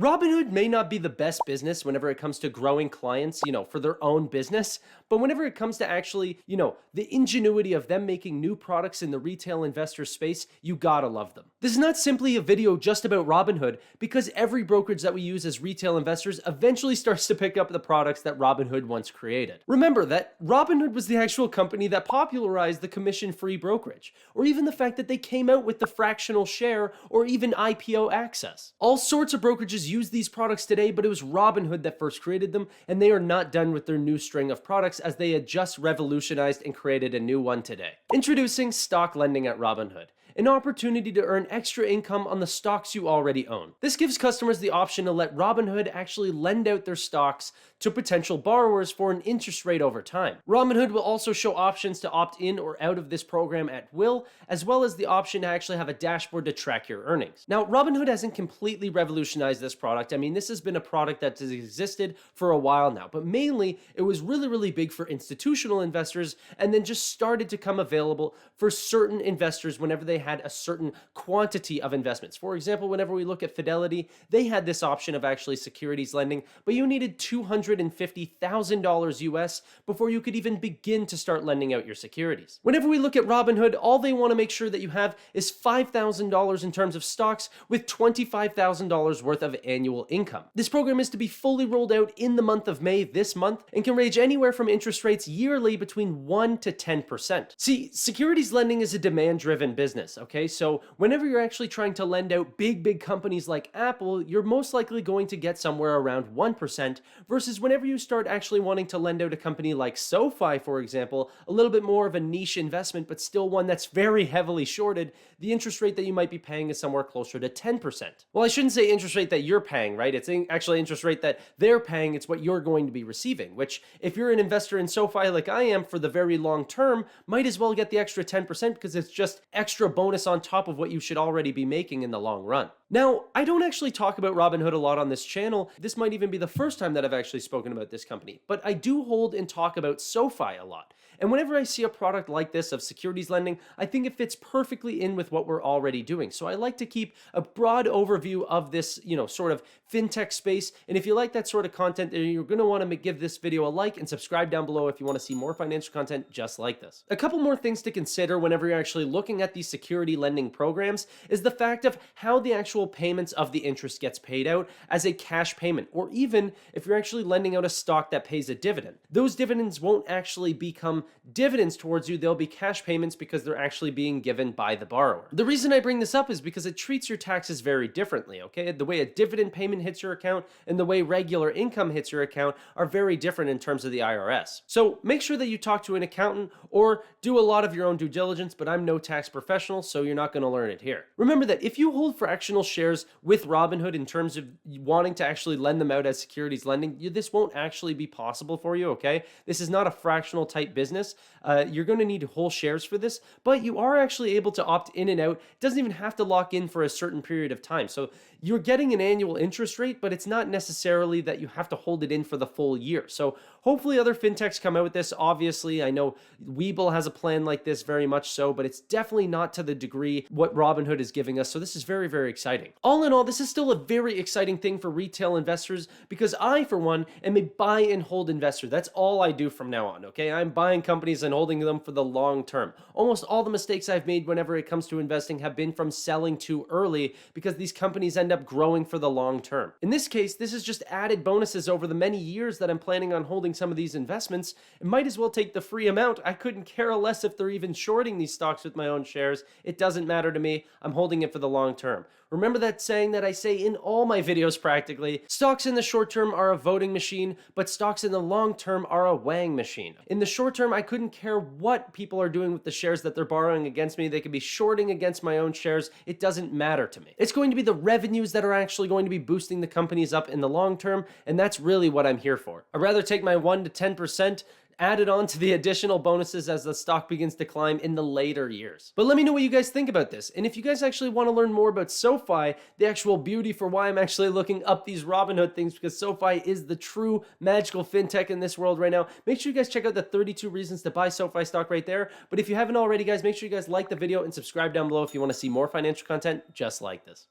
Robinhood may not be the best business whenever it comes to growing clients, for their own business, but whenever it comes to actually, the ingenuity of them making new products in the retail investor space, you gotta love them. This is not simply a video just about Robinhood, because every brokerage that we use as retail investors eventually starts to pick up the products that Robinhood once created. Remember that Robinhood was the actual company that popularized the commission-free brokerage, or even the fact that they came out with the fractional share or even IPO access. All sorts of brokerages use these products today, but it was Robinhood that first created them, and they are not done with their new string of products as they had just revolutionized and created a new one today. Introducing stock lending at Robinhood, an opportunity to earn extra income on the stocks you already own. This gives customers the option to let Robinhood actually lend out their stocks to potential borrowers for an interest rate over time. Robinhood will also show options to opt in or out of this program at will, as well as the option to actually have a dashboard to track your earnings. Now, Robinhood hasn't completely revolutionized this product. I mean, this has been a product that has existed for a while now, but mainly it was really big for institutional investors and then just started to come available for certain investors whenever they had a certain quantity of investments. For example, whenever we look at Fidelity, they had this option of actually securities lending, but you needed $250,000 US before you could even begin to start lending out your securities. Whenever we look at Robinhood, all they want to make sure that you have is $5,000 in terms of stocks with $25,000 worth of annual income. This program is to be fully rolled out in the month of May this month and can range anywhere from interest rates yearly between 1 to 10%. See, securities lending is a demand-driven business, okay? So whenever you're actually trying to lend out big companies like Apple, you're most likely going to get somewhere around 1%, versus whenever you start actually wanting to lend out a company like SoFi, for example, a little bit more of a niche investment, but still one that's very heavily shorted, the interest rate that you might be paying is somewhere closer to 10%. Well, I shouldn't say interest rate that you're paying, right? It's actually interest rate that they're paying. It's what you're going to be receiving, which if you're an investor in SoFi like I am for the very long term, might as well get the extra 10% because it's just extra bonus on top of what you should already be making in the long run. Now, I don't actually talk about Robinhood a lot on this channel. This might even be the first time that I've actually spoken about this company, but I do hold and talk about SoFi a lot. And whenever I see a product like this of securities lending, I think it fits perfectly in with what we're already doing. So I like to keep a broad overview of this, sort of fintech space. And if you like that sort of content, then you're going to want to give this video a like and subscribe down below if you want to see more financial content just like this. A couple more things to consider whenever you're actually looking at these security lending programs is the fact of how the actual payments of the interest gets paid out as a cash payment, or even if you're actually lending out a stock that pays a dividend. Those dividends won't actually become dividends towards you, they'll be cash payments because they're actually being given by the borrower. The reason I bring this up is because it treats your taxes very differently, okay? The way a dividend payment hits your account and the way regular income hits your account are very different in terms of the IRS. So make sure that you talk to an accountant or do a lot of your own due diligence, but I'm no tax professional, so you're not going to learn it here. Remember that if you hold fractional shares with Robinhood in terms of wanting to actually lend them out as securities lending, this won't actually be possible for you, okay? This is not a fractional type business. You're going to need whole shares for this, but you are actually able to opt in and out. It doesn't even have to lock in for a certain period of time. So you're getting an annual interest rate, but it's not necessarily that you have to hold it in for the full year. So hopefully other fintechs come out with this. Obviously, I know Webull has a plan like this very much so, but it's definitely not to the degree what Robinhood is giving us. So this is very exciting. All in all, this is still a very exciting thing for retail investors because I, for one, am a buy and hold investor. That's all I do from now on, okay? I'm buying companies and holding them for the long term. Almost all the mistakes I've made whenever it comes to investing have been from selling too early because these companies end up growing for the long term. In this case, this is just added bonuses over the many years that I'm planning on holding some of these investments. It might as well take the free amount. I couldn't care less if they're even shorting these stocks with my own shares. It doesn't matter to me. I'm holding it for the long term. Remember that saying that I say in all my videos practically, stocks in the short term are a voting machine, but stocks in the long term are a weighing machine. In the short term, I couldn't care what people are doing with the shares that they're borrowing against me. They could be shorting against my own shares. It doesn't matter to me. It's going to be the revenues that are actually going to be boosting the companies up in the long term, and that's really what I'm here for. I'd rather take my 1 to 10%, added on to the additional bonuses as the stock begins to climb in the later years. But let me know what you guys think about this. And if you guys actually want to learn more about SoFi, the actual beauty for why I'm actually looking up these Robinhood things, because SoFi is the true magical fintech in this world right now, make sure you guys check out the 32 reasons to buy SoFi stock right there. But if you haven't already, guys, make sure you guys like the video and subscribe down below if you want to see more financial content just like this.